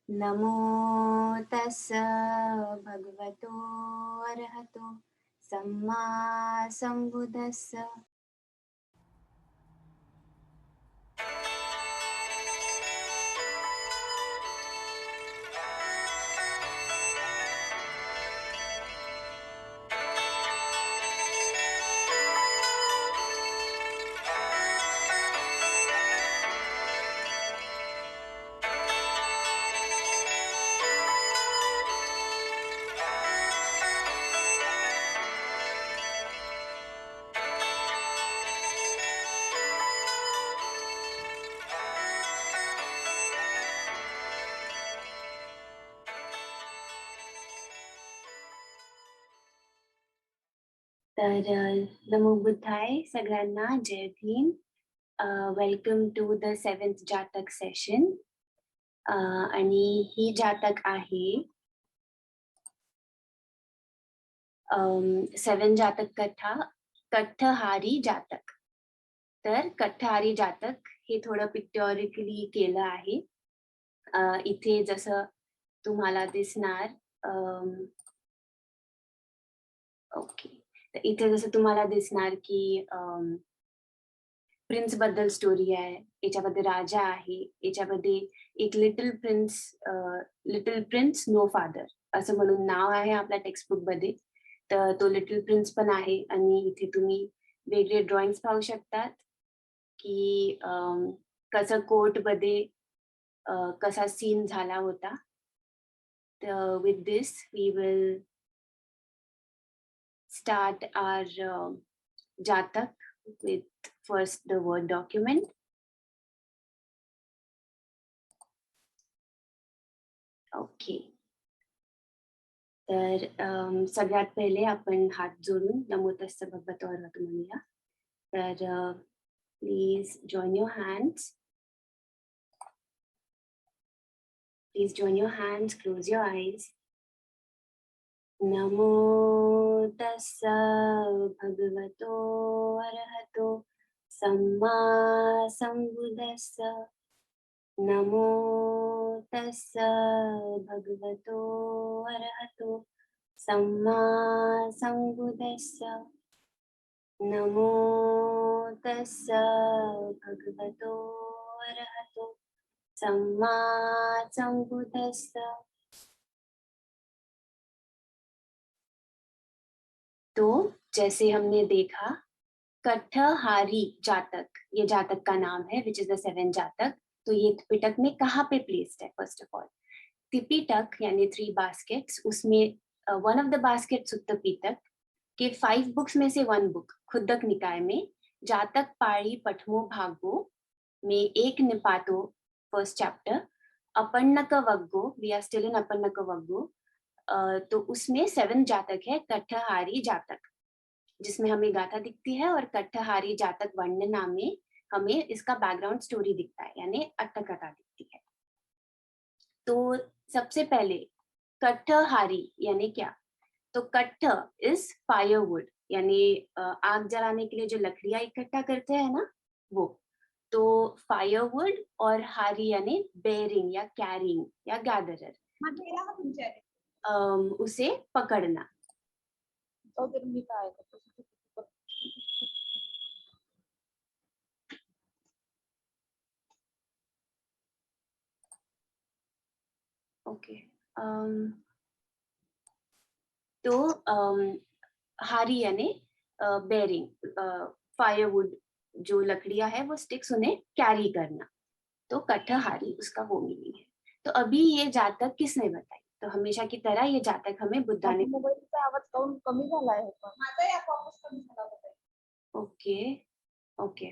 नमो तस्स भगवतो अरहतो सम्मा संबुद्धस्स। तर नमो बुद्धाय सगळ्यांना जय Bhim. Welcome to the 7th जातक सेशन. आणि ही जातक आहे 7 जातक कथा कठ्ठहारी जातक. तर कठ्ठहारी जातक हे थोडं पिक्टोरिकली केलं आहे. इथे जसं तुम्हाला दिसणार ओके, तर इथे जसं तुम्हाला दिसणार की प्रिन्स बद्दल स्टोरी आहे, याच्यामध्ये राजा आहे, याच्यामध्ये एक लिटिल प्रिन्स नो फादर असं म्हणून नाव आहे आपल्या टेक्स्टबुक मध्ये. तर तो लिटिल प्रिन्स पण आहे आणि इथे तुम्ही वेगळे ड्रॉइंग्स पाहू शकतात की कसं कोर्ट मध्ये कसा सीन झाला होता. तर with this we will start our Jatak with first the word document. Okay. तर सगळ्यात पहिले आपण हात जोडून नमो तस्स भगवतो अरहतो म्हणूया. तर please join your hands. Please join your hands, close your eyes. नमो तस्स भगवतो अरहतो सम्मा संबुद्धस्स. नमो तस्स भगवतो अरहतो सम्मा संबुद्धस्स. नमो तस्स भगवतो अरहतो सम्मा संबुद्धस्स. तो जैसे हमने देखा कठ्ठहारी जातक, ये जातक का नाम है, विच इज द 7 जातक. तो ये त्रिपिटक में कहाँ पे प्लेस्ड है? फर्स्ट ऑफ ऑल त्रिपिटक यानी 3 बास्केट्स, उसमें वन ऑफ द बास्केट सुत्त पिटक के 5 बुक्स में से 1 बुक खुद्दक निकाय में जातक पाड़ी पठमो भागो में एक निपातो first chapter Apannaka Vaggo, we are still in Apannaka Vaggo. तो उसमें 7 जातक है कठ्ठहारी जातक, जिसमें हमें गाथा दिखती है, और कठ्ठहारी जातक वर्णना में हमें इसका बैकग्राउंड स्टोरी दिखता है, यानी अट्टकथा दिखती है. तो सबसे पहले कठ्ठहारी यानी क्या? तो कट्ठ इज फायरवुड, यानी आग जलाने के लिए जो लकड़ियां इकट्ठा करते हैं ना, वो. तो फायरवुड और हारी यानी बेरिंग या कैरिंग या गैदरर, उसे पकड़ना. ओके. तो हारी यानी बेरिंग, फायरवुड जो लकड़ियां है वो स्टिक्स, उन्हें कैरी करना. तो कठ्ठहारी उसका वो मीनिंग है. तो अभी ये जातक किसने बताई? तो हमेशा की तरह ये जातक हमें बुद्धा ने. मोबाईलचा आवाज काऊन कमी झाला आहे पण माझा या वापस कमी झाला होता. Okay okay.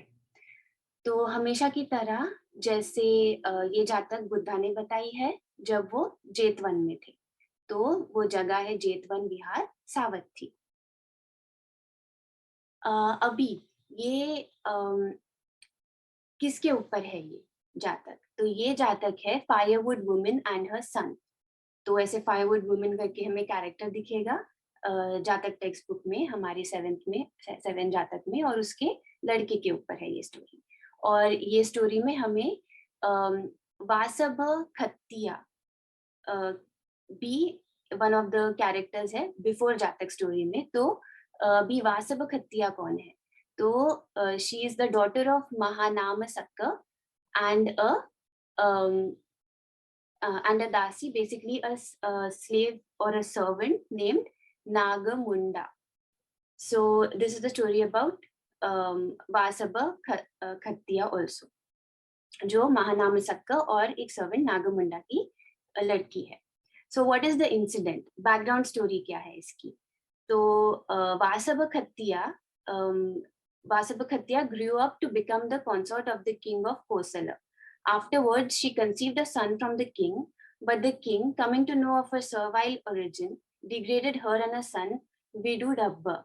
तो हमेशा की तरह जैसे ये जातक बुद्धा ने बताई है जब वो जेतवन में थे. तो वो जगह है जेतवन विहार सावथी. अभी ये किसके ऊपर है ये जातक? तो ये जातक है फायरवुड वुमेन एंड हर सन. तो ऐसे फायरवुड वुमेन करके हमें कैरेक्टर दिखेगा जातक टेक्स्ट बुक में, हमारी 7 जातक में, और उसके लड़के के ऊपर है ये स्टोरी. और ये स्टोरी में हमें Vasabha Khattiya be one of the characters है बिफोर जातक स्टोरी में। तो बी वासव खत्तिया कौन है? तो she is the daughter of Mahanama Sakka and a dasi, basically a slave or a servant named Nagamunda. So this is the story about Vasabha Khattiya also, जो महानाम सक्का और एक सर्वेंट नागमुंडा की लड़की है। So what is the incident? Background story क्या है इसकी? तो Vasabha Khattiya grew up to become the consort of the king of Kosala. Afterwards, she conceived a son from the king, but the king, coming to know of her servile origin, degraded her and her son Vidudabba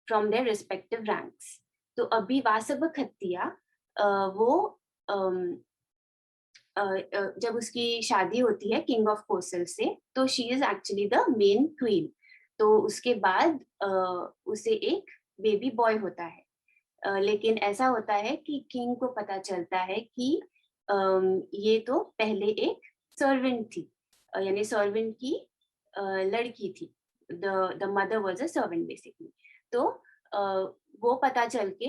from their respective ranks. तो अभी वासव खत्तिया वो जब उसकी शादी होती है king of Kosal से, तो she is actually the main queen. तो उसके बाद उसे एक बेबी बॉय होता है, लेकिन ऐसा होता है कि किंग को पता चलता है कि ये तो पहले एक सर्वेंट थी, यानी सर्वेंट की लड़की थी। The mother was a servant basically. तो वो पता चल के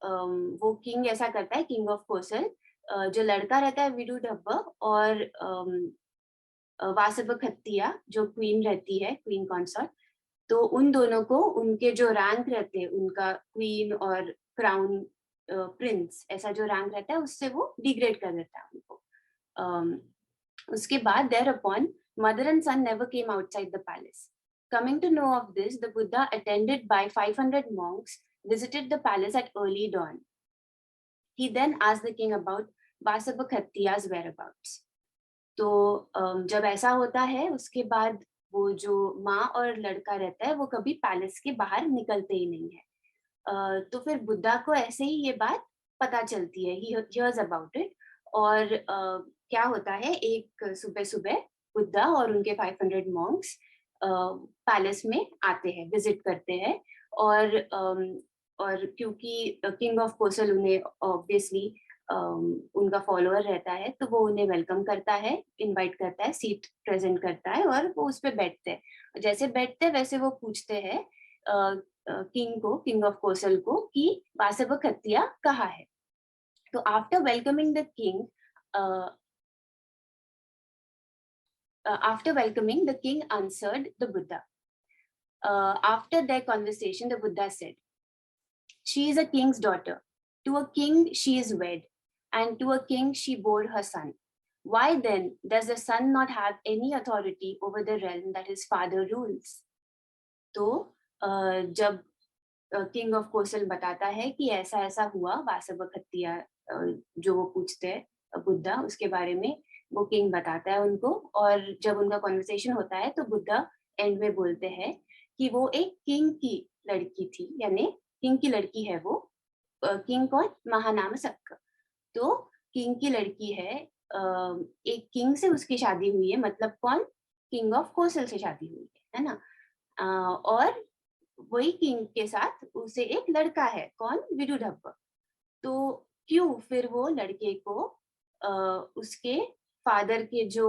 वो किंग ऐसा करता है, किंग ऑफ कोसल, जो लड़का रहता है विडुडब्बा और वासव खत्तिया जो क्वीन रहती है, क्वीन कॉन्सॉर्ट, तो उन दोनों को उनके जो रैंक रहते हैं, उनका क्वीन और क्राउन प्रिंस ऐसा जो रैंक रहता है उससे वो डिग्रेड कर देता है उनको। उसके बाद thereupon mother and son never came outside the palace. Coming to know of this, the Buddha, attended by 500 monks, visited the palace at early dawn. He then asked the king about Vasabha Khattiya's whereabouts. तो जब ऐसा होता है उसके बाद वो जो माँ और लड़का रहता है वो कभी पैलेस के बाहर निकलते ही नहीं है। तो फिर बुद्धा को ऐसे ही ये बात पता चलती है, he hears about it। और क्या होता है, एक सुबह सुबह बुद्धा और उनके 500 मॉन्क्स पैलेस में आते हैं, विजिट करते हैं। और क्योंकि किंग ऑफ कोसल उन्हें ऑब्वियसली उनका फॉलोअर रहता है, तो वो उन्हें वेलकम करता है, इनवाइट करता है, सीट प्रेजेंट करता है और वो उस पर बैठते हैं। जैसे बैठते हैं वैसे वो पूछते हैं किंग को, किंग ऑफ कोसल को, कि वासव खत्तिया कहाँ है। तो after welcoming the king, the king answered the Buddha. After their conversation, the Buddha said, "She is a king's daughter. To a king she is wed, and to a king she bore her son. Why then does the son not have any authority over the realm that his father rules?" तो जब king of Kosal बताता है कि ऐसा ऐसा हुआ, वासव खत्तिया जो वो पूछते हैं बुद्धा, उसके बारे में वो किंग बताता है उनको। और जब उनका कॉन्वर्सेशन होता है तो बुद्धा एंड में बोलते हैं कि वो एक किंग की लड़की थी, यानी किंग की लड़की है वो। किंग कौन? महानाम सक्क। तो किंग की लड़की है, एक किंग से उसकी शादी हुई है, मतलब कौन? किंग ऑफ कोसल से शादी हुई है ना। और वही किंग के साथ उसे एक लड़का है, कौन? विडुडब्बा। तो क्यों फिर वो लड़के को उसके फादर के जो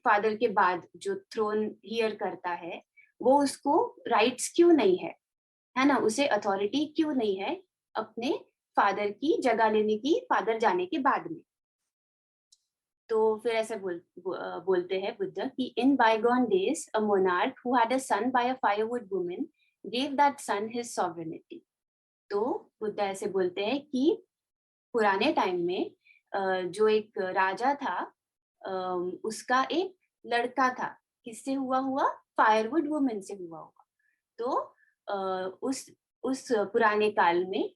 फादर के बाद जो थ्रोन हियर करता है, वो उसको राइट्स क्यों नहीं है ना, उसे अथॉरिटी क्यों नहीं है अपने फादर की जगह लेने की, फादर जाने के बाद में। तो फिर ऐसे बोलते हैं बुद्ध कि in bygone days a monarch who had a son by a firewood woman gave that son his sovereignty. तो बुद्ध ऐसे बोलते हैं कि पुराने टाइम में जो एक राजा था, उसका एक लड़का था, किससे हुआ? फायरवुड वुमन से हुआ। तो उस पुराने काल में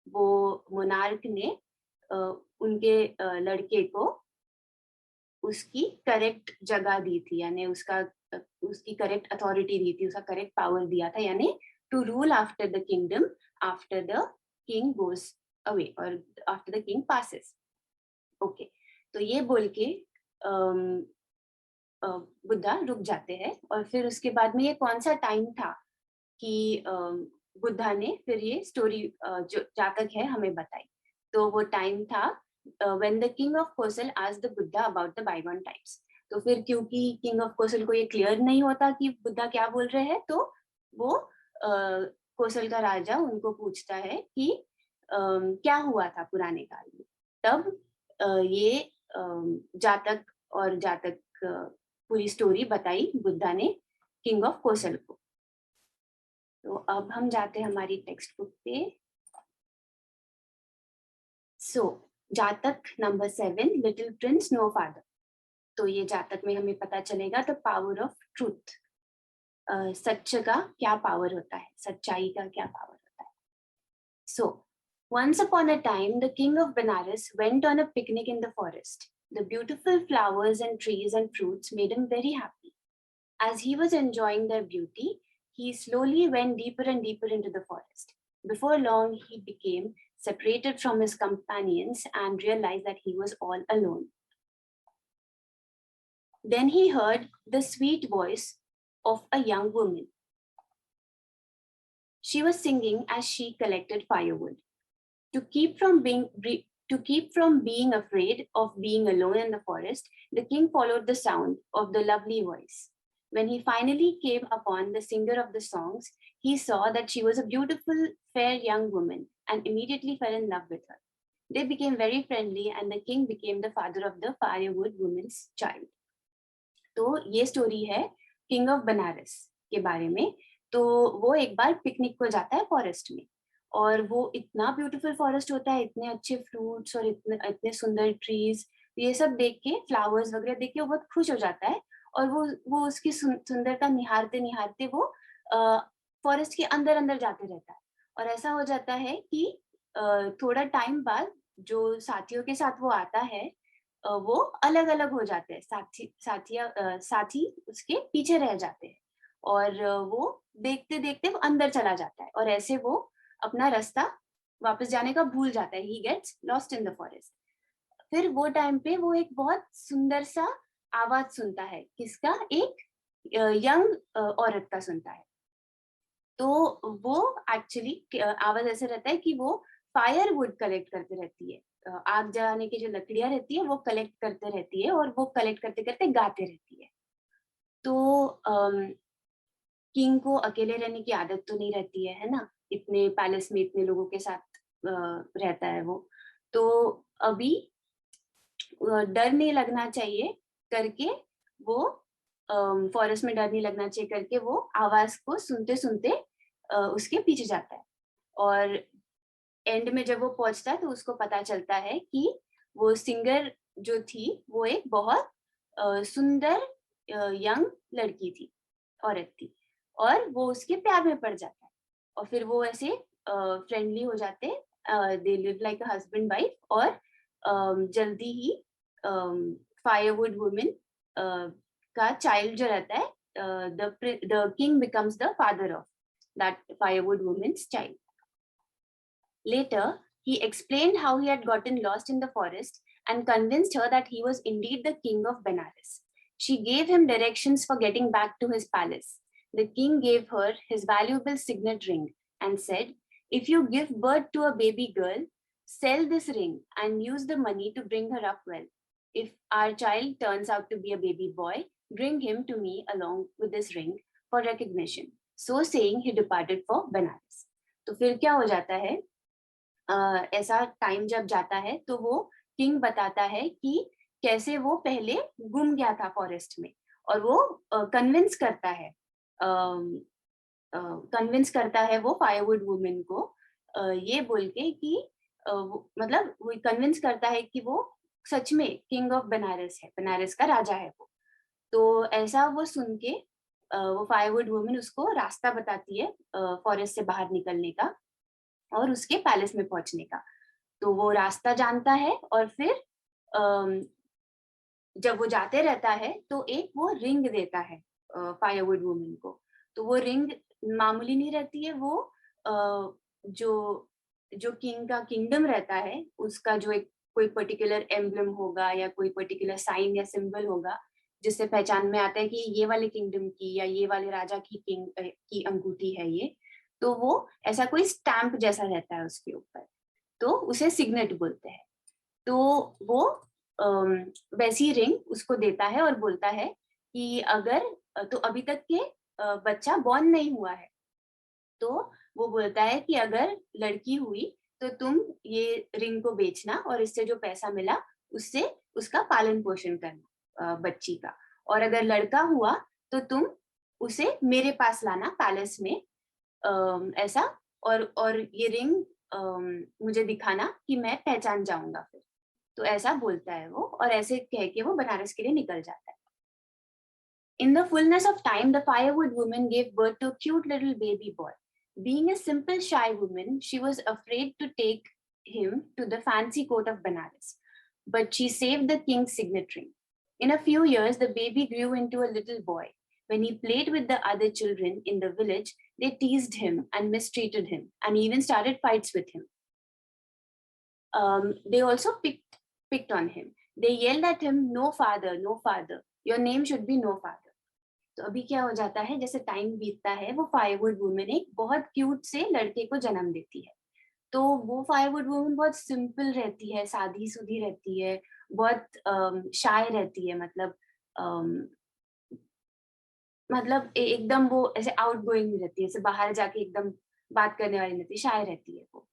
वो मोनार्क ने उनके लड़के को उसकी करेक्ट जगह दी थी, यानी उसकी करेक्ट अथॉरिटी दी थी, उसका करेक्ट पावर दिया था, यानी to rule after the kingdom after the king goes away और after the king passes. Okay, तो ये बोल के बुद्धा रुक जाते हैं। और फिर उसके बाद में ये कौन सा टाइम था कि बुद्धा ने फिर ये स्टोरी जो जातक है हमें बताई। तो वो टाइम था when the king of Kosal asked the Buddha about the bygone times. तो फिर क्योंकि किंग ऑफ कोसल को ये क्लियर नहीं होता कि बुद्धा क्या बोल रहे हैं, तो वो कोसल का राजा उनको पूछता है कि क्या हुआ था पुराने काल में। तब ये जातक और जातक पूरी स्टोरी बताई बुद्धा ने किंग ऑफ कोसल को। तो अब हम जाते हैं हमारी टेक्स्ट बुक पे। So Jataka number 7, little prince no father. तो ये जातक में हमें पता चलेगा द पावर ऑफ ट्रूथ। सच का क्या पावर होता है, सच्चाई का क्या पावर होता है। सो once upon a time the king of Benares went on a picnic in the forest. The beautiful flowers and trees and fruits made him very happy. As he was enjoying their beauty, he slowly went deeper and deeper into the forest. Before long, he became separated from his companions and realized that he was all alone. Then he heard the sweet voice of a young woman. She was singing as she collected firewood. To keep from being afraid of being alone in the forest, the king followed the sound of the lovely voice. When he finally came upon the singer of the songs, he saw that she was a beautiful, fair young woman and immediately fell in love with her. They became very friendly and the king became the father of the firewood woman's child. तो ये story है king of Banaras के बारे में। तो वो एक बार picnic को जाता है फॉरेस्ट में, और वो इतना ब्यूटीफुल फॉरेस्ट होता है, इतने अच्छे फ्रूट्स और इतने इतने सुंदर ट्रीज, ये सब देख के, फ्लावर्स वगैरह देख के वो बहुत खुश हो जाता है। और वो उसकी सुंदरता निहारते निहारते वो फॉरेस्ट के अंदर अंदर जाते रहता है। और ऐसा हो जाता है कि थोड़ा टाइम बाद जो साथियों के साथ वो आता है वो अलग अलग हो जाते हैं, साथी उसके पीछे रह जाते हैं, और वो देखते देखते वो अंदर चला जाता है, और ऐसे वो अपना रास्ता वापस जाने का भूल जाता है। He gets lost in the forest. फिर वो टाइम पे वो एक बहुत सुंदर सा आवाज सुनता है, किसका? एक यंग औरत का सुनता है। तो वो एक्चुअली आवाज ऐसे रहता है कि वो फायर वुड कलेक्ट करते रहती है, आग जलाने की जो लकड़ियां रहती है वो कलेक्ट करते रहती है, और वो कलेक्ट करते करते गाते रहती है। तो किंग को अकेले रहने की आदत तो नहीं रहती है ना, इतने पैलेस में इतने लोगों के साथ रहता है वो। तो अभी डर नहीं लगना चाहिए करके वो फॉरेस्ट में डर नहीं लगना चाहिए करके वो आवाज को सुनते सुनते उसके पीछे जाता है। और एंड में जब वो पहुंचता है तो उसको पता चलता है कि वो सिंगर जो थी वो एक बहुत सुंदर यंग लड़की थी, औरत थी, और वो उसके प्यार में पड़ जाता है। और फिर वो ऐसे फ्रेंडली हो जाते, they live like a husband wife. और जल्दी ही फायरवुड वुमन का चाइल्ड जो रहता है, the king becomes the father of that firewood woman's child. Later, he explained how he had gotten lost in the forest and convinced her that he was indeed the king of Benares. She gave him directions for getting back to his palace. The king gave her his valuable signet ring and said, "If you give birth to a baby girl, sell this ring and use the money to bring her up well. If our child turns out to be a baby boy, bring him to me along with this ring for recognition." So saying, he departed for Benares. तो फिर क्या हो जाता है, ऐसा time जब जाता है तो वो किंग बताता है कि कैसे वो पहले गुम गया था फॉरेस्ट में, और वो कन्विंस करता है वो फायरवुड वुमन को, ये बोल के कि मतलब वो कन्विंस करता है कि वो सच में किंग ऑफ बनारस है, बनारस का राजा है वो। तो ऐसा वो सुन के वो फायरवुड वुमन उसको रास्ता बताती है फॉरेस्ट से बाहर निकलने का और उसके पैलेस में पहुंचने का। तो वो रास्ता जानता है, और फिर जब वो जाते रहता है तो एक वो रिंग देता है फायरवुड वुमन को। तो वो रिंग मामूली नहीं रहती है, वो जो जो किंग का किंगडम रहता है उसका जो एक कोई पर्टिकुलर एम्ब्लम होगा या कोई पर्टिकुलर साइन या सिंबल होगा, जिससे पहचान में आता है कि ये वाले किंगडम की या ये वाले राजा की की अंगूठी है ये। तो वो ऐसा कोई स्टैंप जैसा रहता है उसके ऊपर, तो उसे सिग्नेट बोलते हैं। तो वो वैसी रिंग उसको देता है और बोलता है कि अगर तो अभी तक के बच्चा बॉर्न नहीं हुआ है, तो वो बोलता है कि अगर लड़की हुई तो तुम ये रिंग को बेचना और इससे जो पैसा मिला उससे उसका पालन पोषण करना बच्ची का, और अगर लड़का हुआ तो तुम उसे मेरे पास लाना पैलेस में, ऐसा, और ये रिंग मुझे दिखाना कि मैं पहचान जाऊंगा फिर। तो ऐसा बोलता है वो, और ऐसे कह के वो बनारस के लिए निकल जाता है। In the fullness of time, the firewood woman gave birth to a cute little baby boy. Being a simple, shy woman, she was afraid to take him to the fancy court of Benares. But she saved the king's signet ring. In a few years, the baby grew into a little boy. When he played with the other children in the village, they teased him and mistreated him and even started fights with him. They also picked on him. They yelled at him, "No father, no father. Your name should be no father." तो अभी क्या हो जाता है, जैसे time बीतता है, वो फायरवुड वुमन एक बहुत क्यूट से लड़के को जन्म देती है। तो वो फायरवुड वुमन बहुत सिंपल रहती है, सादी सुधी रहती है, बहुत शाय रहती है, एकदम वो ऐसे आउट गोइंग रहती है, ऐसे बाहर जाके एकदम बात करने वाली नहीं रहती, शाय रहती है वो।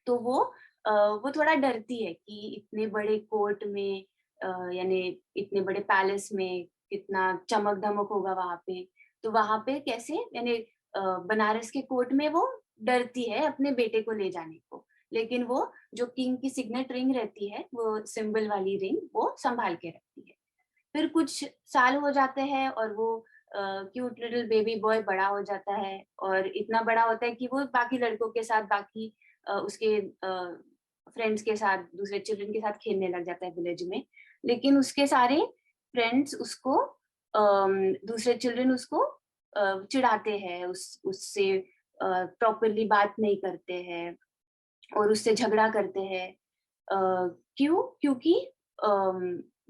तो वो थोड़ा डरती है कि इतने बड़े कोर्ट में, यानी इतने बड़े पैलेस में कितना चमक धमक होगा वहां पे, तो वहां पे कैसे, यानी बनारस के कोर्ट में वो डरती है अपने बेटे को ले जाने को, लेकिन वो जो किंग की सिग्नेट रिंग रहती है, वो सिंबल वाली रिंग, वो संभाल के रखती है। फिर कुछ साल हो जाते हैं और वो क्यूट लिटिल बेबी बॉय बड़ा हो जाता है, और इतना बड़ा होता है कि वो बाकी लड़कों के साथ, बाकी उसके फ्रेंड्स के साथ, दूसरे चिल्ड्रन के साथ खेलने लग जाता है विलेज में। लेकिन उसके सारे फ्रेंड्स उसको, दूसरे चिल्ड्रन उसको चिढ़ाते हैं, उससे प्रॉपरली बात नहीं करते हैं और उससे झगड़ा करते हैं। क्यों? क्योंकि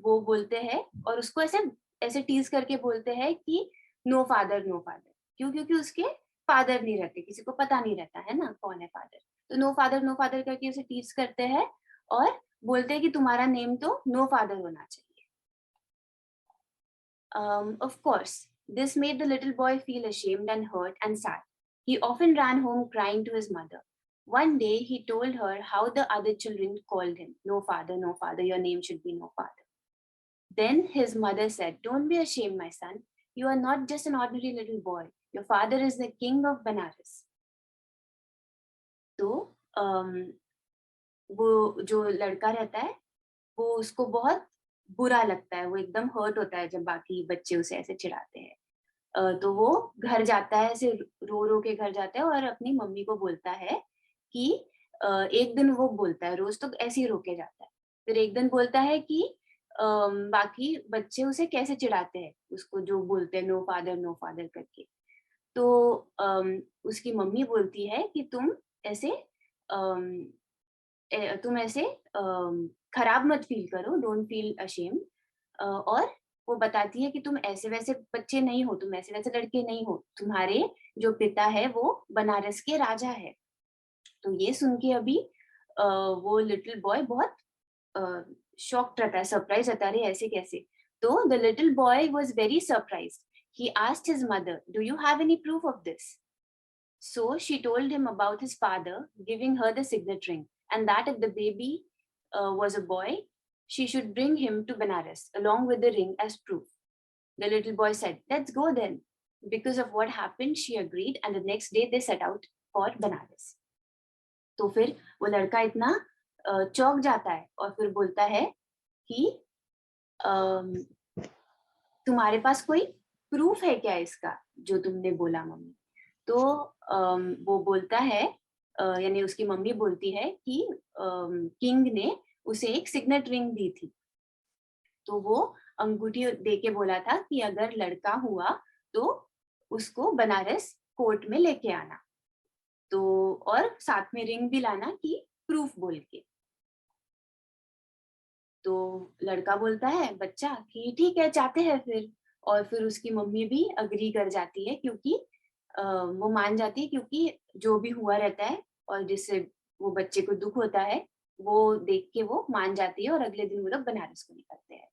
वो बोलते हैं और उसको ऐसे ऐसे टीज करके बोलते हैं कि नो फादर, नो फादर। क्यों? क्योंकि उसके फादर नहीं रहते, किसी को पता नहीं रहता है ना कौन है फादर। तो नो फादर करके उसे टीज करते हैं और बोलते हैं कि तुम्हारा नेम तो नो फादर होना चाहिए। Of course, this made the little boy feel ashamed and hurt and sad. He often ran home crying to his mother. One day, he told her how the other children called him, "No father, your name should be no father." Then his mother said, "Don't be ashamed, my son. You are not just an ordinary little boy. Your father is the king of Benares." तो वो जो लड़का रहता है, वो उसको बहुत बुरा लगता है, वो एकदम हर्ट होता है जब बाकी बच्चे उसे ऐसे चिढ़ाते हैं। तो वो घर जाता है, ऐसे रो रो के घर जाता है और अपनी मम्मी को बोलता है कि एक दिन वो बोलता है, रोज तो ऐसे ही रो के जाता है, फिर एक दिन बोलता है कि बाकी बच्चे उसे कैसे चिढ़ाते हैं, उसको जो बोलते हैं नो फादर करके। तो उसकी मम्मी बोलती है कि ऐसे अम, तुम ऐसे खराब मत फील करो, डोंट फील अशेम्ड। और वो बताती है कि तुम ऐसे वैसे बच्चे नहीं हो, तुम ऐसे वैसे लड़के नहीं हो, तुम्हारे जो पिता है वो बनारस के राजा है। तो ये सुन के अभी वो लिटिल बॉय बहुत शॉक्ड रहता है, सरप्राइज रहता है, अरे ऐसे कैसे। तो the little boy was very surprised. He asked his mother, "do you have any proof of this?" So she told him about his father giving her the signet ring, and that if the baby was a boy, she should bring him to Benares along with the ring as proof. The little boy said, "Let's go then." Because of what happened, she agreed, and the next day they set out for Benares. तो फिर वो लड़का इतना चौंक जाता है और फिर बोलता है कि अम, तुम्हारे पास कोई प्रूफ है क्या इसका, जो तुमने बोला मम्मी। तो वो बोलता है, यानी उसकी मम्मी बोलती है कि किंग ने उसे एक सिग्नेट रिंग दी थी, तो वो अंगूठी दे के बोला था कि अगर लड़का हुआ तो उसको बनारस कोर्ट में लेके आना, तो और साथ में रिंग भी लाना कि प्रूफ बोल के। तो लड़का बोलता है, बच्चा, कि ठीक है, जाते हैं फिर। और फिर उसकी मम्मी भी अग्री कर जाती है, क्योंकि वो मान जाती है, क्योंकि जो भी हुआ रहता है और जिससे वो बच्चे को दुख होता है, वो देख के वो मान जाती है और अगले दिन वो लोग बनारस को निकलते हैं.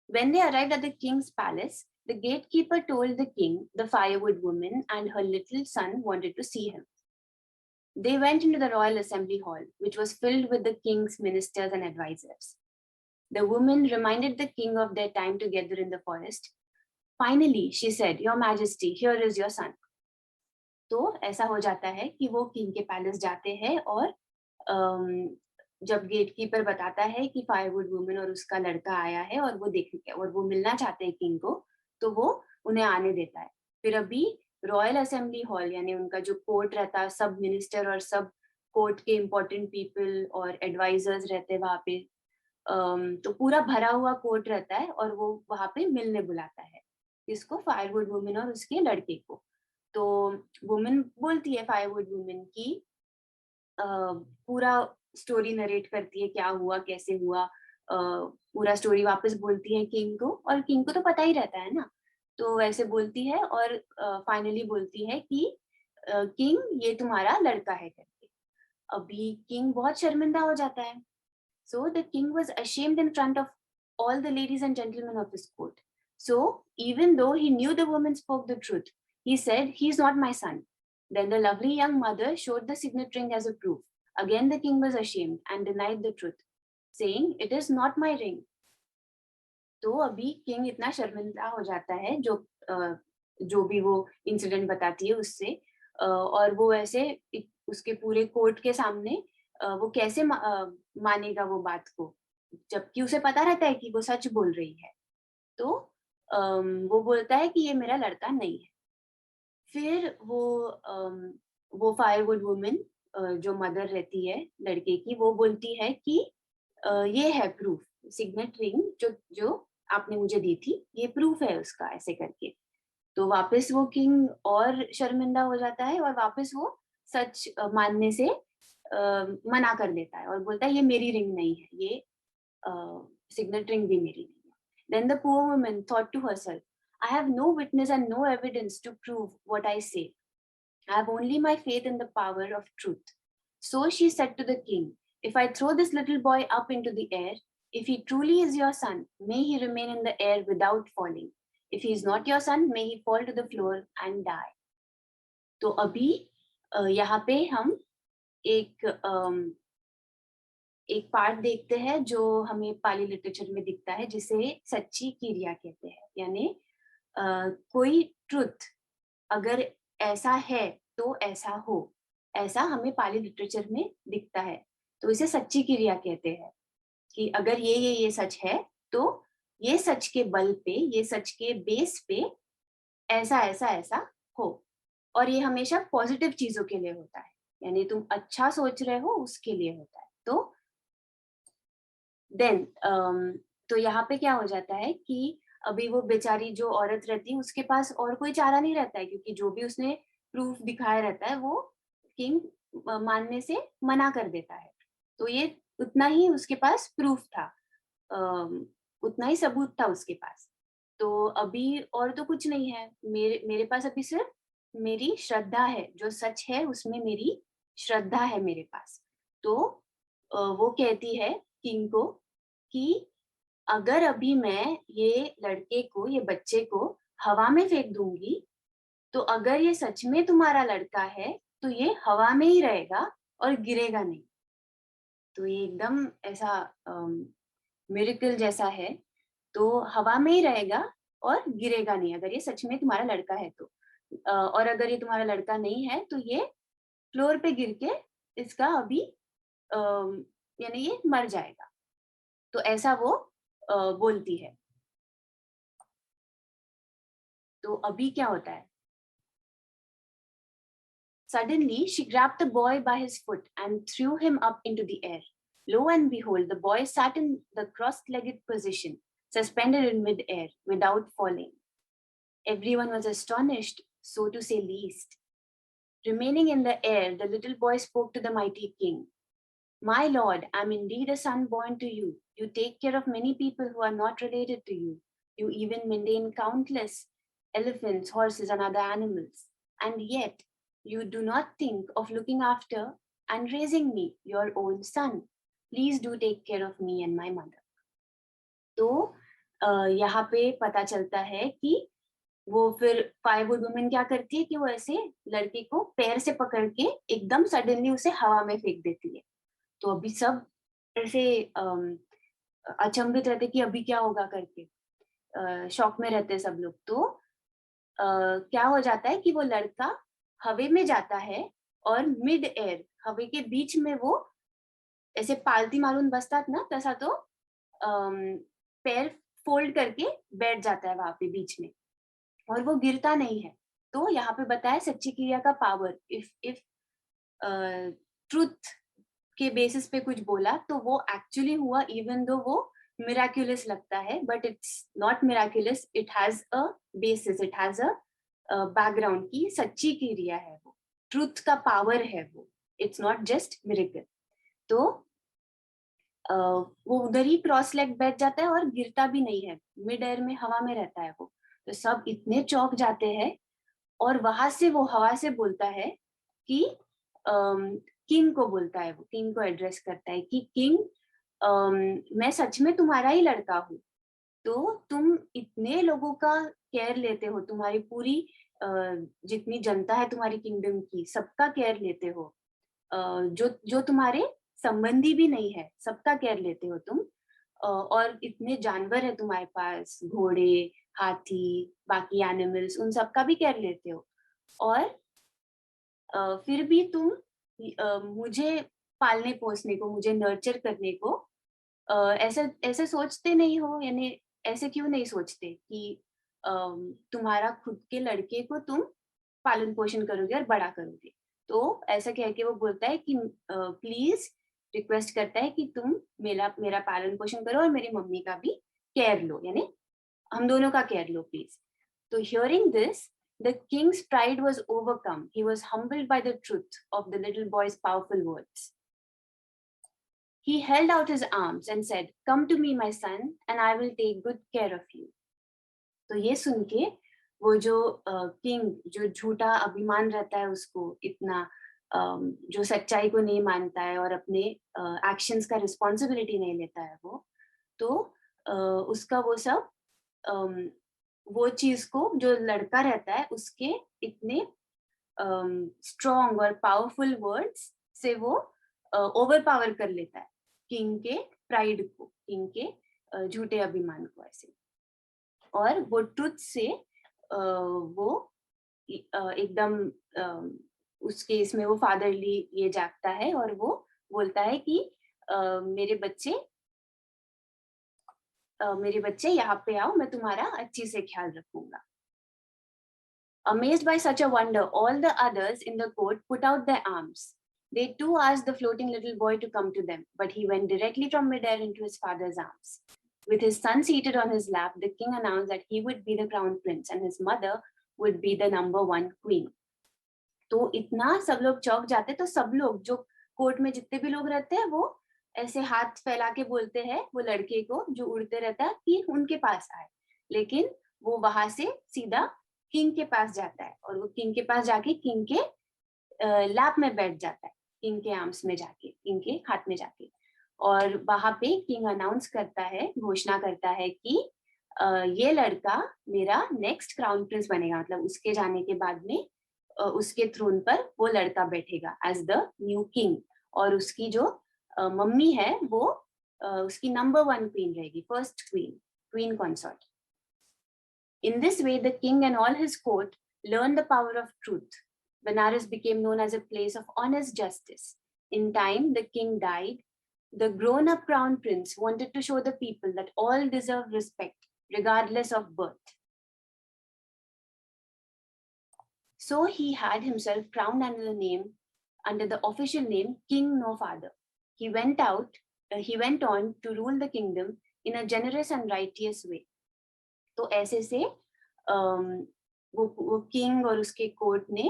When they arrived at the king's palace, the gatekeeper told the king the firewood woman and her little son wanted to see him. They went into the royal assembly hall, which was filled with the king's ministers and advisors. The woman reminded the king of their time together in the forest. Finally, she said, "Your Majesty, here is your son." तो ऐसा हो जाता है कि वो king के palace जाते हैं और जब गेटकीपर बताता है कि फायरवुड वुमन और उसका लड़का आया है और वो मिलना चाहते हैं किंग को, तो वो उन्हें आने देता है. फिर अभी रॉयल असेंबली हॉल यानी उनका जो कोर्ट रहता है, सब मिनिस्टर और सब कोर्ट के इम्पोर्टेंट पीपल और एडवाइजर्स रहते हैं वहां पे. तो पूरा भरा हुआ कोर्ट रहता है और वो वहां पे मिलने बुलाता है इसको, फायरवुड वुमन और उसके लड़के को. तो वुमन बोलती है, फायरवुड वुमन की पूरा स्टोरी नरेट करती है, क्या हुआ कैसे हुआ, पूरा स्टोरी वापस बोलती है किंग को, और किंग को तो पता ही रहता है ना, तो वैसे बोलती है और फाइनली बोलती है कि किंग ये तुम्हारा लड़का है करके. अभी किंग बहुत शर्मिंदा हो जाता है. So the king was ashamed in front of all the ladies and gentlemen of his court. So even though he knew the woman spoke the truth, he said, "He's not my son." Then the lovely young mother showed the signet ring as a proof. Again the king was ashamed and denied the truth, saying, "It is not my ring." तो अभी king इतना शर्मिंदा हो जाता है जो भी वो इंसिडेंट बताती है उससे, और वो ऐसे उसके पूरे कोर्ट के सामने वो कैसे मानेगा वो बात को, जबकि उसे पता रहता है कि वो सच बोल रही है. तो वो बोलता है कि ये मेरा लड़का नहीं है. फिर वो फायरवुड वुमन जो मदर रहती है लड़के की, वो बोलती है कि ये है प्रूफ, सिग्नेट रिंग जो आपने मुझे दी थी, ये प्रूफ है उसका, ऐसे करके. तो वापस वो किंग और शर्मिंदा हो जाता है और वापस वो सच मानने से मना कर देता है और बोलता है ये मेरी रिंग नहीं है, ये सिग्नेट रिंग भी मेरी नहीं है. Then the poor woman thought to herself, "I have no witness and no evidence to prove what I say. I have only my faith in the power of truth." So she said to the king, "If I throw this little boy up into the air, if he truly is your son, may he remain in the air without falling. If he is not your son, may he fall to the floor and die." तो अभी यहाँ पे हम एक एक part देखते हैं जो हमें पाली लिटरेचर में दिखता है, जिसे सच्ची क्रिया कहते हैं. यानी कोई ट्रुथ अगर ऐसा है तो ऐसा हो, ऐसा हमें पाली लिटरेचर में दिखता है, तो इसे सच्ची क्रिया कहते हैं. कि अगर ये सच है तो ये सच के बल पे, ये सच के बेस पे ऐसा ऐसा ऐसा हो. और ये हमेशा पॉजिटिव चीजों के लिए होता है, यानी तुम अच्छा सोच रहे हो उसके लिए होता है. तो देन तो यहाँ पे क्या हो जाता है कि अभी वो बेचारी जो औरत रहती है उसके पास और कोई चारा नहीं रहता है, क्योंकि जो भी उसने प्रूफ दिखाया रहता है वो किंग मानने से मना कर देता है. तो ये उतना ही उसके पास प्रूफ था, उतना ही सबूत था उसके पास. तो अभी और तो कुछ नहीं है, मेरे पास अभी सिर्फ मेरी श्रद्धा है, जो सच है उसमें मेरी श्रद्धा है मेरे पास. तो वो कहती है किंग को कि अगर अभी मैं ये लड़के को, ये बच्चे को हवा में फेंक दूंगी, तो अगर ये सच में तुम्हारा लड़का है तो ये हवा में ही रहेगा और गिरेगा नहीं. तो ये एकदम ऐसा मिरेकल जैसा है. तो हवा में ही रहेगा और गिरेगा नहीं अगर ये सच में तुम्हारा लड़का है तो. और अगर ये तुम्हारा लड़का नहीं है तो ये फ्लोर पे गिर के इसका अभी यानी ये मर जाएगा. तो ऐसा वो बोलती है. तो अभी क्या होता है? Suddenly, she grabbed the boy by his foot and threw him up into the air. Lo and behold, the boy sat in the cross-legged position, suspended in mid-air, without falling. Everyone was astonished, so to say least. Remaining in the air, the little boy spoke to the mighty king. "My lord, I am indeed a son born to you. You take care of many people who are not related to you. You even maintain countless elephants, horses, and other animals. And yet, you do not think of looking after and raising me, your own son. Please do take care of me and my mother. तो यहाँ पे पता चलता है कि वो फिर firewood woman क्या करती है कि वो ऐसे लड़के को पैर से पकड़ के एकदम सडनली उसे हवा में फेंक देती है। तो अभी सब ऐसे अचंभित रहते कि अभी क्या होगा करके, शॉक में रहते सब लोग। तो क्या हो जाता है कि वो लड़का हवे में जाता है और मिड एयर हवे के बीच में वो ऐसे पालती मारून बसतात ना तसा तो पैर फोल्ड करके बैठ जाता है वहां पे बीच में और वो गिरता नहीं है। तो यहाँ पे बताया सच्ची क्रिया का पावर। इफ ट्रुथ के बेसिस पे कुछ बोला तो वो एक्चुअली हुआ, इवन दो वो मिराक्युलस लगता है, but it's not miraculous, it has a basis, it has a background की सच्ची क्रिया है वो, ट्रुथ का पावर है वो, इट्स नॉट जस्ट मिरेकल। तो वो उधर ही क्रॉस लेग बैठ जाता है और गिरता भी नहीं है, मिड एयर में हवा में रहता है वो। तो सब इतने चौंक जाते हैं और वहां से वो हवा से बोलता है कि किंग को बोलता है, वो किंग को एड्रेस करता है कि किंग, मैं सच में तुम्हारा ही लड़का हूँ। तो तुम इतने लोगों का केयर लेते हो, तुम्हारी पूरी जितनी जनता है तुम्हारी किंगडम की सबका केयर लेते हो, जो जो तुम्हारे संबंधी भी नहीं है सबका केयर लेते हो तुम, और इतने जानवर है तुम्हारे पास, घोड़े, हाथी, बाकी एनिमल्स, उन सबका भी केयर लेते हो, और फिर भी तुम मुझे पालने पोसने को, मुझे नर्चर करने को ऐसे ऐसे सोचते नहीं हो, यानी ऐसे क्यों नहीं सोचते कि तुम्हारा खुद के लड़के को तुम पालन पोषण करोगे और बड़ा करोगे। तो ऐसा कह के वो बोलता है कि प्लीज, रिक्वेस्ट करता है कि तुम मेरा मेरा पालन पोषण करो और मेरी मम्मी का भी केयर लो, यानी हम दोनों का केयर लो प्लीज। तो hearing this, the king's pride was overcome. He was humbled by the truth of the little boy's powerful words. He held out his arms and said, "Come to me, my son, and I will take good care of you." तो ये सुन के वो जो king, जो झूठा अभिमान रहता है उसको इतना, जो सच्चाई को नहीं मानता है और अपने एक्शंस का रिस्पॉन्सिबिलिटी नहीं लेता है तो उसका वो सब, वो चीज को जो लड़का रहता है उसके इतने स्ट्रॉन्ग और पावरफुल वर्ड्स से वो ओवर पावर कर लेता है किंग के प्राइड को, किंग के झूठे अभिमान को ऐसे। और वो ट्रुथ से वो एकदम उस केस में वो फादरली ये जागता है और वो बोलता है कि मेरे बच्चे यहाँ पे आओ, मैं तुम्हारा अच्छी से ख्याल रखूंगा। Amazed by such a wonder, all the others in the court put out their arms. They too asked the floating little boy to come to them, but he went directly from midair into his father's arms. With his son seated on his lap, the king announced that he would be the crown prince and his mother would be the #1 queen. तो इतना सब लोग चौंक जाते, तो सब लोग जो कोर्ट में जितने भी लोग रहते हैं वो ऐसे हाथ फैला के बोलते हैं वो लड़के को जो उड़ते रहता है कि उनके पास आए, लेकिन वो वहां से सीधा किंग के पास जाता है और वो किंग के पास जाके किंग के लैप में बैठ जाता है, किंग के आर्म्स में जाके, किंग के हाथ में जाके। और वहां पे किंग अनाउंस करता है, घोषणा करता है कि ये लड़का मेरा नेक्स्ट क्राउन प्रिंस बनेगा, मतलब उसके जाने के बाद में उसके थ्रोन पर वो लड़का बैठेगा एज द न्यू किंग, और उसकी जो मम्मी है वो उसकी #1 क्वीन रहेगी, first queen, queen consort. In this way, the king and all his court learned the power of truth. Benares became known as a place of honest justice. In time, the king died. The grown-up crown prince wanted to show the people that all deserve respect, regardless of birth. So he had himself crowned under the official name King No Father. He went on to rule the kingdom in a generous and righteous way. तो ऐसे से वो king और उसके court ने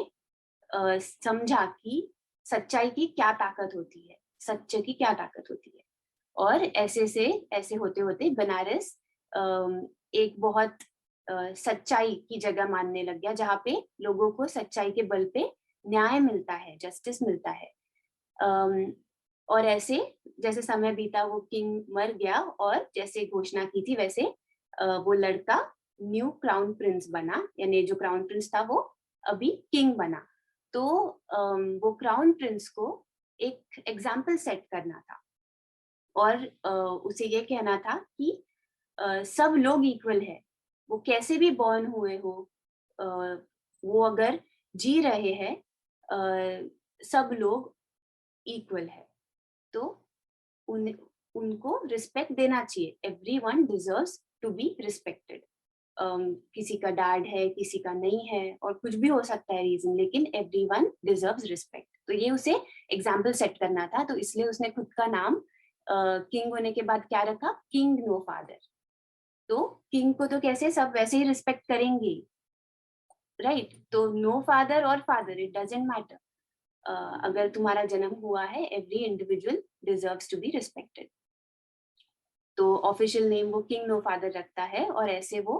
समझा कि सच्चाई की क्या ताकत होती है, सच्चे की क्या ताकत होती है। और ऐसे होते होते बनारस एक बहुत सच्चाई की जगह मानने लग गया, जहाँ पे लोगों को सच्चाई के बल पे न्याय मिलता है, जस्टिस मिलता है। और ऐसे जैसे समय बीता वो किंग मर गया और जैसे घोषणा की थी वैसे वो लड़का न्यू क्राउन प्रिंस बना, यानी जो क्राउन प्रिंस था वो अभी किंग बना। तो वो क्राउन प्रिंस को एक एग्जाम्पल सेट करना था और उसे ये कहना था कि सब लोग इक्वल है, वो कैसे भी बॉर्न हुए हो, अ, वो अगर जी रहे हैं, सब लोग इक्वल है, तो उन उनको रिस्पेक्ट देना चाहिए। Everyone deserves to be respected. किसी का डैड है, किसी का नहीं है, और कुछ भी हो सकता है रीजन, लेकिन एवरीवन डिजर्व्स रिस्पेक्ट। तो ये उसे एग्जाम्पल सेट करना था, तो इसलिए उसने खुद का नाम किंग होने के बाद क्या रखा, किंग नो फादर। तो किंग को तो कैसे सब वैसे ही रिस्पेक्ट करेंगे, राइट? तो नो फादर और फादर, इट डजेंट मैटर। अगर तुम्हारा जन्म हुआ है, every individual deserves to be respected. तो ऑफिशियल नेम वो किंग नो फादर रखता है, और ऐसे वो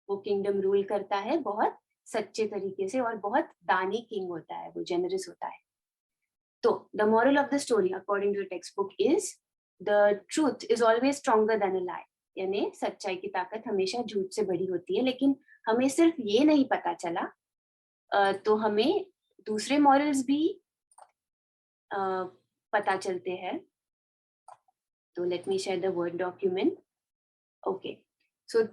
किंगडम रूल करता है बहुत सच्चे तरीके से, और बहुत दानी किंग होता है, वो जेनरस होता है। तो the moral of the story according to the textbook is the truth is always stronger than a lie, यानी सच्चाई की ताकत हमेशा झूठ से बड़ी होती है। लेकिन हमें सिर्फ ये नहीं पता चला, तो हमें दूसरे मॉरल्स भी पता चलते हैं। तो let me share the word document. Okay, so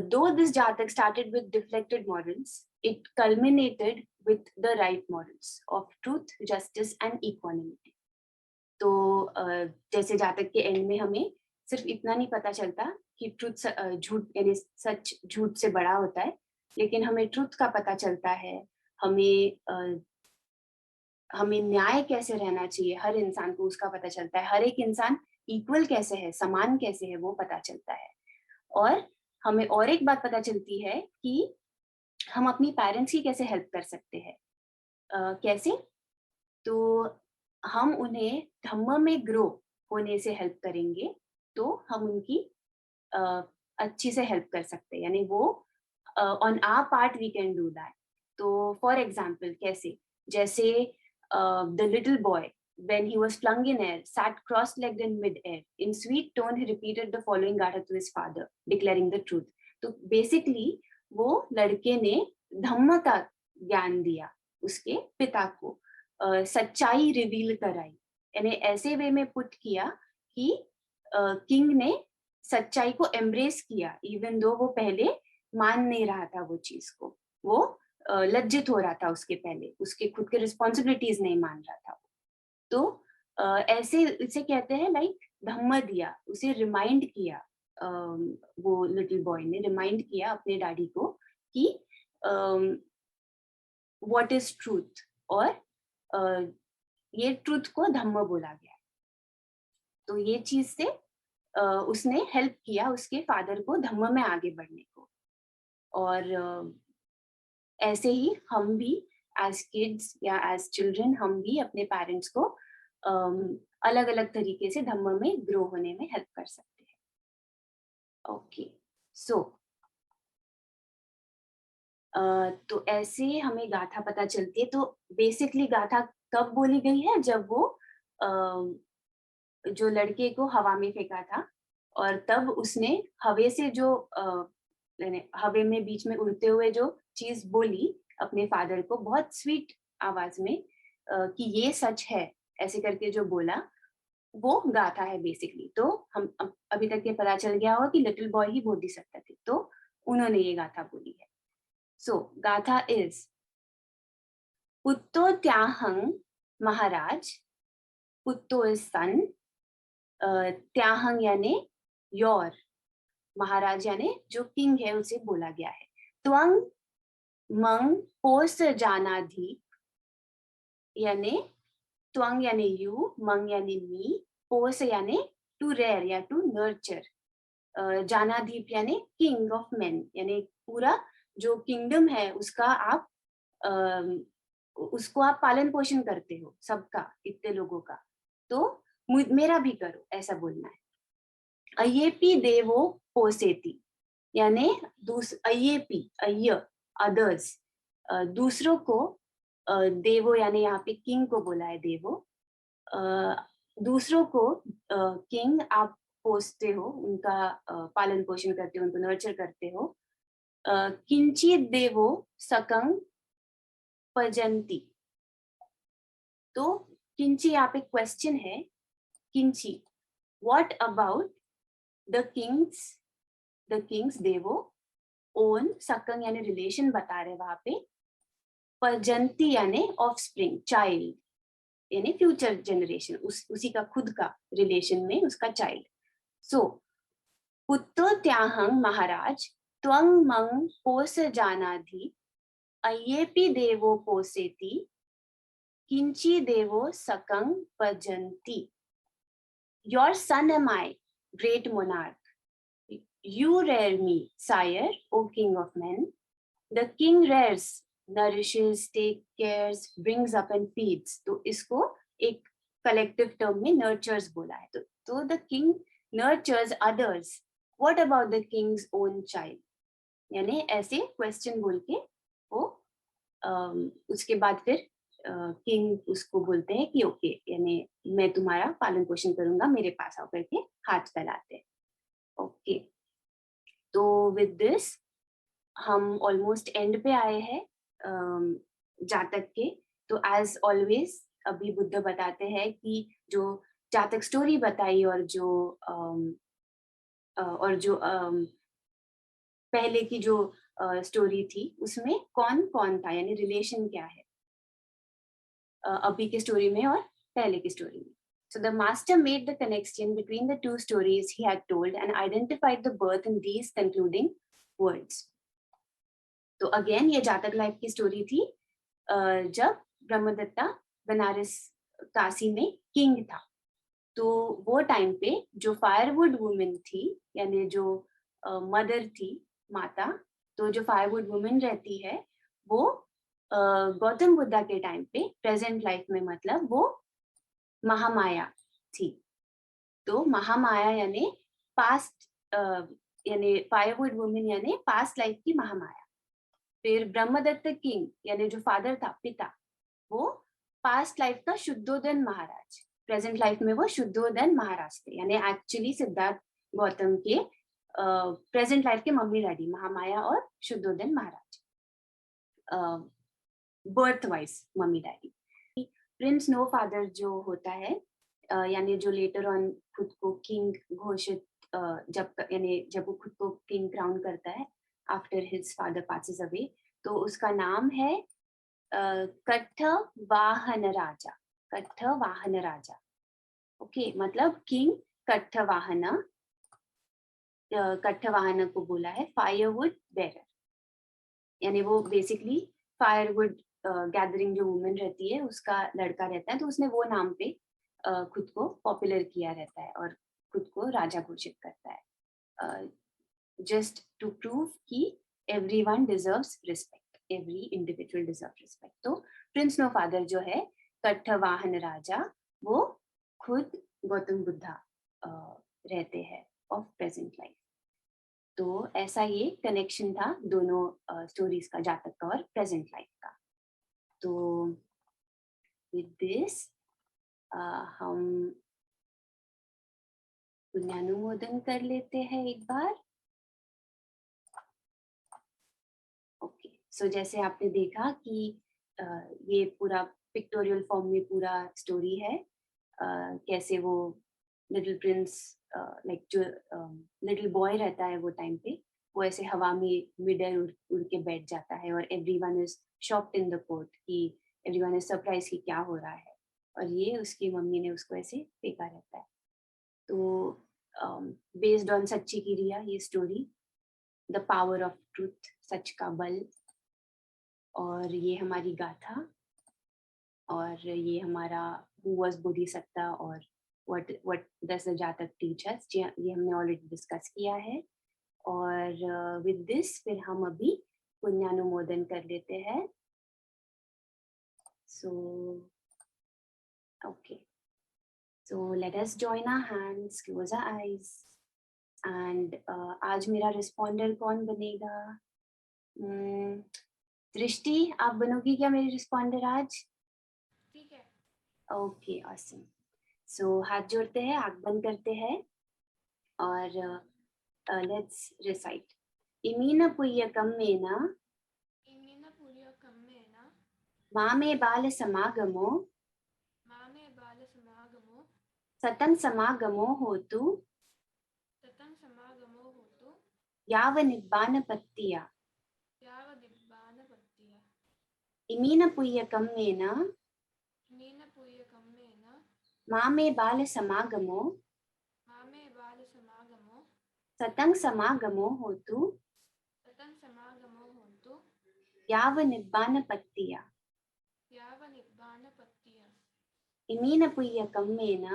though this Jatak started with deflected morals, it culminated with the right morals of truth, justice and equanimity. तो जैसे जातक के एंड में हमें सिर्फ इतना नहीं पता चलता कि ट्रुथ झूठ यानी सच झूठ से बड़ा होता है, लेकिन हमें ट्रुथ का पता चलता है, हमें हमें न्याय कैसे रहना चाहिए, हर इंसान को उसका पता चलता है, हर एक इंसान इक्वल कैसे है, समान कैसे है, वो पता चलता है। और हमें और एक बात पता चलती है कि हम अपनी पेरेंट्स की कैसे हेल्प कर सकते हैं। कैसे? तो हम उन्हें धम्म में ग्रो होने से हेल्प करेंगे, तो हम उनकी अच्छी से हेल्प कर सकते हैं, यानी वो on our part we can do that. तो फॉर एग्जाम्पल कैसे, जैसे the little boy when he was flung in air, sat cross-legged in mid-air. In sweet tone, he repeated the following gatha to his father, declaring the truth. तो basically वो लड़के ने धम्म का ज्ञान दिया उसके पिता को, सच्चाई रिवील कराई, यानी ऐसे वे में पुट किया कि किंग ने सच्चाई को एम्ब्रेस किया, इवन दो वो पहले मान नहीं रहा था वो चीज को, वो लज्जित हो रहा था उसके पहले, उसके खुद के रिस्पॉन्सिबिलिटीज नहीं मान रहा था। तो ऐसे इसे कहते हैं लाइक धम्म दिया, उसे रिमाइंड किया, वो लिटिल बॉय ने रिमाइंड किया अपने डैडी को कि व्हाट इज ट्रूथ, और ये ट्रूथ को धम्म बोला गया। तो ये चीज से उसने हेल्प किया उसके फादर को धम्म में आगे बढ़ने को। और ऐसे ही हम भी एज किड्स या एज चिल्ड्रन हम भी अपने पेरेंट्स को अलग अलग तरीके से धम्म में ग्रो होने में हेल्प कर सकते हैं। ओके, सो तो ऐसे हमें गाथा पता चलती है। तो बेसिकली गाथा कब बोली गई है, जब वो जो लड़के को हवा में फेंका था, और तब उसने हवे से जो हवे में बीच में उड़ते हुए जो चीज बोली अपने फादर को बहुत स्वीट आवाज में, कि ये सच है, ऐसे करके जो बोला, वो गाथा है बेसिकली। तो हम अभी तक ये पता चल गया होगा कि लिटिल बॉय ही बोधिसत्व थे, तो उन्होंने ये गाथा बोली है। सो गाथा इज पुत्तो त्याहंग महाराज, पुत्तो इज सन, त्याहंग यानी योर, महाराज यानी जो किंग है उसे बोला गया है। त्वंग मंग पोस जानाधीप, यानी त्वंग यानी यू, मंग यानी मी, पोस यानी टू रेयर या टू नर्चर, जानाधीप यानी किंग ऑफ मेन, यानी पूरा जो किंगडम है उसका आप उसको आप पालन पोषण करते हो, सबका, इतने लोगों का, तो मेरा भी करो, ऐसा बोलना है। अयेपी देवो पोसेती, यानी अयेपी, अय्य अदर्स, दूसरों को, देवो यानी यहाँ पे किंग को बोला है देवो, दूसरों को किंग आप पोसते हो, उनका पालन पोषण करते हो, उनको नर्चर करते हो। किंचित देवो सकंग पजंती। तो किंची यहाँ पे क्वेश्चन है, किंची व्हाट अबाउट द किंग्स देवो ओन, सकंग यानी रिलेशन बता रहे वहां पे, पजंती यानी ऑफस्प्रिंग, चाइल्ड यानी फ्यूचर जनरेशन, उसी का खुद का रिलेशन में उसका चाइल्ड। सो पुत्तो त्याहंग महाराज त्वंग मंग पोस जानाधि अयेपि देवो पोसेति किंची देवो Sakang पजंती। Your son am I, great monarch. You rear me, sire, O king of men. The king rears, nourishes, takes cares, brings up and feeds. तो इसको एक collective term में nurtures बोला है। तो the king nurtures others. What about the king's own child? यानी ऐसे question बोल के वो उसके बाद फिर किंग उसको बोलते हैं कि ओके, यानी मैं तुम्हारा पालन पोषण करूंगा, मेरे पास आओ करके हाथ फैलाते हैं। ओके, तो विद दिस हम ऑलमोस्ट एंड पे आए हैं जातक के। तो एज ऑलवेज अभी बुद्ध बताते हैं कि जो जातक स्टोरी बताई और जो पहले की जो स्टोरी थी उसमें कौन कौन था, यानी रिलेशन क्या है अभी की स्टोरी में और पहले की स्टोरी में। So the master made the connection between the two stories he had told and identified the birth in these concluding words. तो अगेन ये जातक लाइफ की स्टोरी थी जब ब्रह्मदत्ता बनारस काशी में किंग था। तो वो टाइम पे जो फायरवुड वुमेन थी, यानी जो मदर थी, माता, तो जो फायरवुड वुमेन रहती है वो गौतम बुद्धा के टाइम पे प्रेजेंट लाइफ में मतलब वो महामाया थी। तो महामाया यानी पास्ट, यानी फायरवुड वुमेन यानी पास्ट लाइफ की महामाया। फिर ब्रह्मदत्त किंग यानी जो फादर था, पिता, वो पास्ट लाइफ का शुद्धोदन महाराज, प्रेजेंट लाइफ में वो शुद्धोदन महाराज थे, यानी एक्चुअली सिद्धार्थ गौतम के प्रेजेंट लाइफ के मम्मी डैडी महामाया और Shuddhodana Maharaj, birth wise mummy daddy. Prince no father जो होता है, यानी जो लेटर ऑन खुद को किंग घोषित, जब वो खुद को किंग क्राउन करता है after his father passes away, तो उसका नाम है कट्ठवाहन राजा। कट्ठवाहन राजा, ओके, मतलब किंग कट्ठवाहन। कट्ठवाहन को बोला है फायरवुड बेरर, यानी वो बेसिकली फायरवुड गैदरिंग जो वुमेन रहती है उसका लड़का रहता है, तो उसने वो नाम पे खुद को पॉपुलर किया रहता है और खुद को राजा घोषित करता है, जस्ट टू प्रूव कि everyone deserves respect, every individual deserve respect. तो प्रिंस नो फादर जो है कट्ठवाहन राजा, वो खुद गौतम बुद्धा रहते हैं ऑफ प्रेजेंट लाइफ। तो ऐसा ये कनेक्शन था दोनों स्टोरीज का, जातक का और प्रेजेंट लाइफ का। तो विद दिस हम पुण्यानुमोदन कर लेते हैं एक बार। ओके, सो जैसे आपने देखा कि ये पूरा पिक्टोरियल फॉर्म में पूरा स्टोरी है, कैसे वो लिटिल प्रिंस, लाइक जो लिटिल बॉय रहता है वो टाइम पे, वो ऐसे हवा में मिडर उड़ के बैठ जाता है और everyone is shocked in the court, कि एवरीवन इज सरप्राइज कि क्या हो रहा है, और ये उसकी मम्मी ने उसको ऐसे फेंका रहता है। तो बेस्ड ऑन सच्ची की रिया ये story, the power of truth, सच का बल, और ये हमारी गाथा, और ये हमारा हु वाज बोधिसत्ता और what does the जातक teach us, ये हमने ऑलरेडी डिस्कस किया है। और विद दिस फिर हम अभी पुण्यानुमोदन कर लेते हैं। So okay, so let us join our hands, close our eyes, and आज मेरा रिस्पॉन्डर कौन बनेगा? दृष्टि, आप बनोगी क्या मेरी रिस्पॉन्डर आज? ठीक है। Okay, awesome. सो हाथ जोड़ते हैं, आंख बंद करते हैं और लेट्स रिसाइट. इमीन पुय्यकम्मेन मामे बाल समागमो सतं समागमो होतु याव निब्बानपत्तिया. इमीन पुय्यकम्मेन मामे बाल समागमो सतं समागमो होतु याव निब्बानपत्तिया. इमीन पुय्यकम्मेन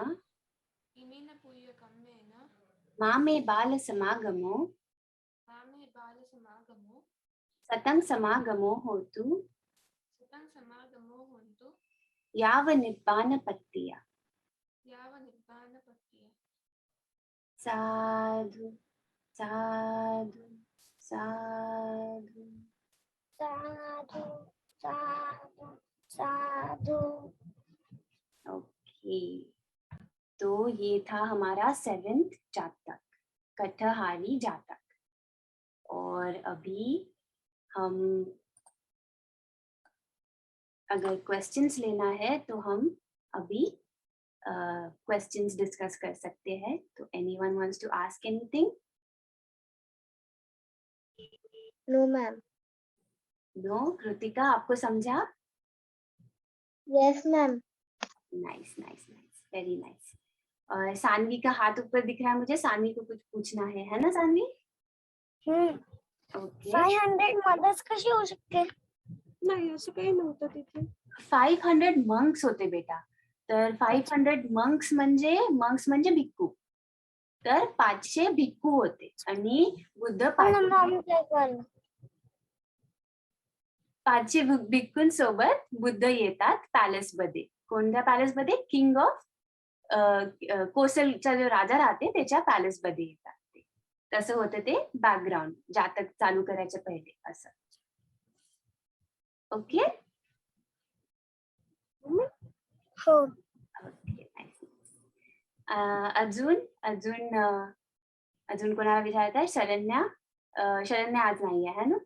मामे बाल समागमो सतं समागमो होतु याव निब्बानपत्तिया. साधु साधु साधु. साधु साधु साधु. ओके, तो ये था हमारा 7th जातक, कठहारी जातक. और अभी हम अगर क्वेश्चंस लेना है तो हम अभी क्वेश्चंस डिस्कस कर सकते हैं. तो anyone wants to ask anything? No ma'am. No. Kritika, आपको समझा? Yes ma'am. Nice nice nice, very nice. और सानवी का हाथ ऊपर दिख रहा है मुझे. सानवी को कुछ पूछना है ना सानवी? ओके. 500 मदर्स कशी होऊ शकते? नाही, असं काही नव्हतं तिथे. 500 मंक्स होते बेटा. तर 500 मंक्स म्हणजे भिक्खू. तर 500 भिक्खू होते आणि बुद्ध 500 भिक्खूंसोबत बुद्ध येतात पॅलेसमध्ये. कोणत्या पॅलेसमध्ये? किंग ऑफ कोसलचा जो राजा राहते त्याच्या पॅलेसमध्ये येतात ते. तसं होतं ते बॅकग्राऊंड जातक चालू करायच्या पहिले असं. ओके. हो. ओके. अजून अजून अजून कोणाला विचारत आहे? शरण्या. शरण्या आज नाही आहे ना?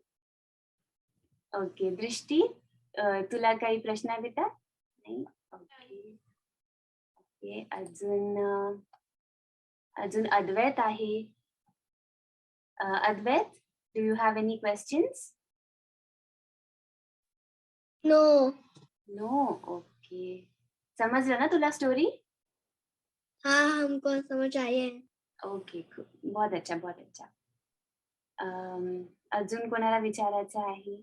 ओके. दृष्टी, तुला काही प्रश्न आहे बेटा? नाही. Okay okay. अजून अद्वैत आहे. Advait, do you have any questions? No. No. Okay. समजलं ना तुला स्टोरी? हाँ, हमको समझ आई है. ओके, बहुत अच्छा बहुत अच्छा. अजून कोणाला विचारायचं आहे?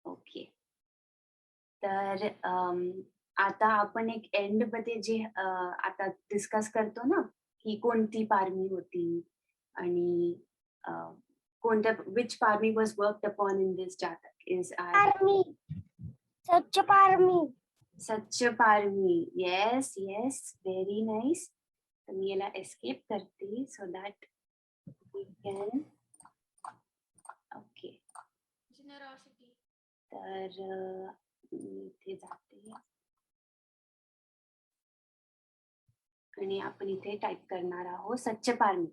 ओके. तर आता आपण एक एंड मध्ये जे आता डिस्कस करतो ना की कोणती पारमी होती आणि कोणत्या विच पारमी was worked upon in this Jataka is पारमी. सच्च पारमी. सच्च पारमी. Yes yes, very nice. तर मी याला एस्केप करते so that we can. Okay. तर इथे जाते आणि आपण इथे टाइप करणार आहोत सच्च पारमी.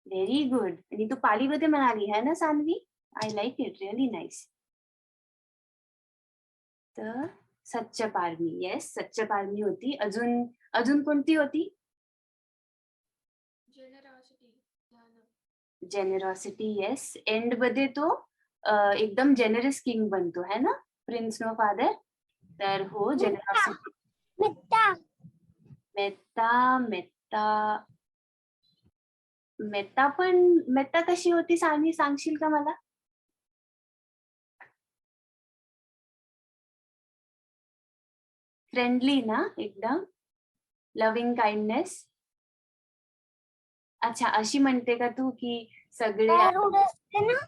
Very good. आणि तू पालीमध्ये म्हणाली है ना Saanvi? I like it, really nice. तर सच्च पारमी. येस, सच्च पारमी होती. अजून अजून कोणती होती? जेनरॉसिटी. येस. एंड मध्ये तो एकदम जेनरस किंग बनतो है ना, प्रिन्स नो फादर. तर हो, जेनरॉसिटी. मित्ता. मेत्ता. मेत्ता मेत्ता पण मेत्ता कशी होती सानवी, सांगशील का मला? फ्रेंडली ना, एकदम लव्हिंग काइंडनेस. अच्छा, अशी म्हणते का तू की सगळे ना.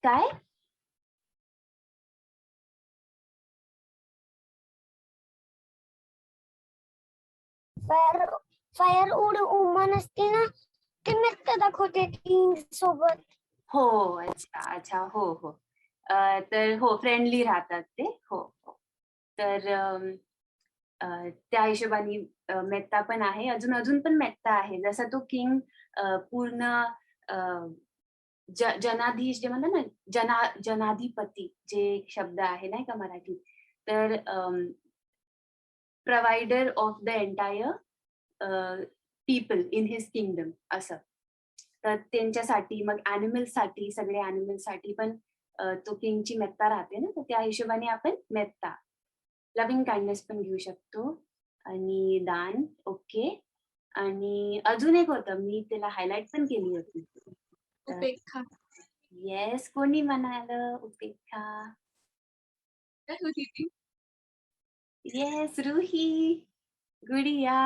काय? फायर उड वुमन असते ना, ते मित्र दाखवते किंग सोबत. हो. अच्छा अच्छा. हो हो. तर हो फ्रेंडली राहतात ते. हो, हो. तर त्या हिशोबाने मेत्ता पण आहे. अजून पण मेत्ता आहे. जसा तो किंग पूर्ण अ, जनाधीश जे म्हणतात ना, जनाधिपती जे एक शब्द आहे नाही का मराठीत. तर provider of the entire people in his kingdom असं. तर त्यांच्यासाठी मग ॲनिमल्ससाठी सगळे ॲनिमल्ससाठी पण तो किंगची मेत्ता राहते ना, तर त्या हिशोबाने आपण मेत्ता. लव्हिंग काइंडनेस पण घेऊ शकतो आणि दान, ओके. आणि अजून एक होतं, मी त्याला हायलाइट पण केली होती. उपेक्षा. येस, कोणी म्हणालं उपेक्षा? येस, रुही, गुडिया.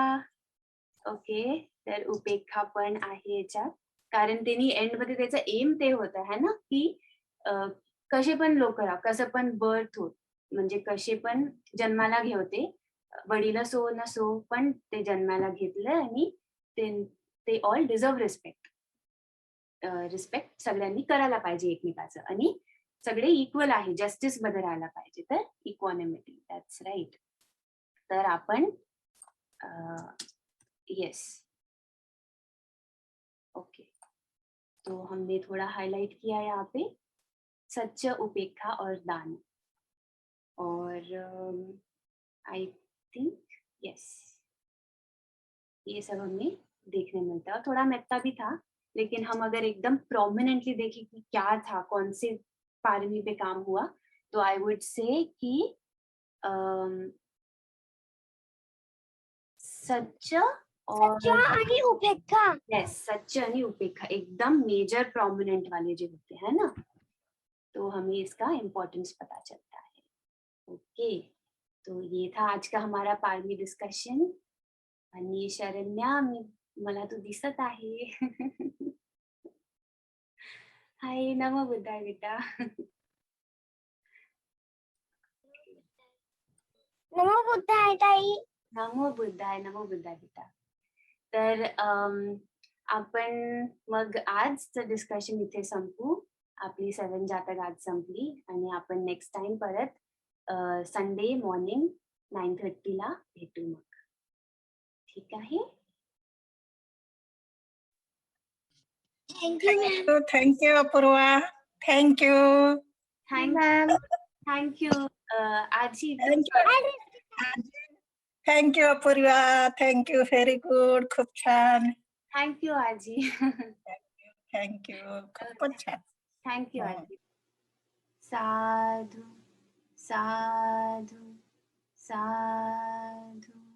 ओके, तर उपेक्षा पण आहे याच्यात. कारण त्यांनी एंडमध्ये त्याचं एम ते होतं है ना, की अ, कसे पण लोक राहा, कसं पण बर्थ होत, म्हणजे कसे पण जन्माला घेवते, वडील असो नसो, पण ते जन्माला घेतलं आणि ते ते ऑल डिझर्व रिस्पेक्ट. रिस्पेक्ट सगळ्यांनी करायला पाहिजे एकमेकाचं आणि सगळे इक्वल आहे, जस्टिस मध्ये राहायला पाहिजे. तर इक्वानिमिटी, दॅट्स राईट. तर आपण यस, ओके, तो हमने थोड़ा हाईलाइट किया यहाँ पे, सच्च, उपेक्षा और दान. और आई थिंक यस, ये सब हमें देखने मिलता है. और थोड़ा मेत्ता भी था, लेकिन हम अगर एकदम प्रोमिनेंटली देखें कि क्या था, कौन से पारमी पे काम हुआ, तो आई वुड से कि सच्च और सच्चा आणि उपेक्षा. यस, सच्च आणि उपेक्षा एकदम मेजर प्रोमिनेंट वाले जो होते हैं ना, तो हमें इसका इम्पोर्टेंस पता चलता है. ओके, तो ये था आज का हमारा पारमी डिस्कशन. आणि शरण्या, मला तू दिसत आहे. हाय, नमो बुद्धाय बेटा. नमो बुद्धाय ताई. नमो बुद्धाय, नमो बुद्धाय बेटा. तर आपण मग आजचं डिस्कशन इथे संपू. आपली 7 जातक आज संपली आणि आपण नेक्स्ट टाइम परत संडे मॉर्निंग 9:30 ला भेटू मग. ठीक आहे? Thank you ma'am. Thank you, Apurva. Thank you. Thank thank you. आजी Thank you. Thank you, Apurva. Thank you. Very good. खूप छान. थँक यू आजी. Thank you. खूपच छान. थँक यू हो. आजी. साधू, साधू, साधू.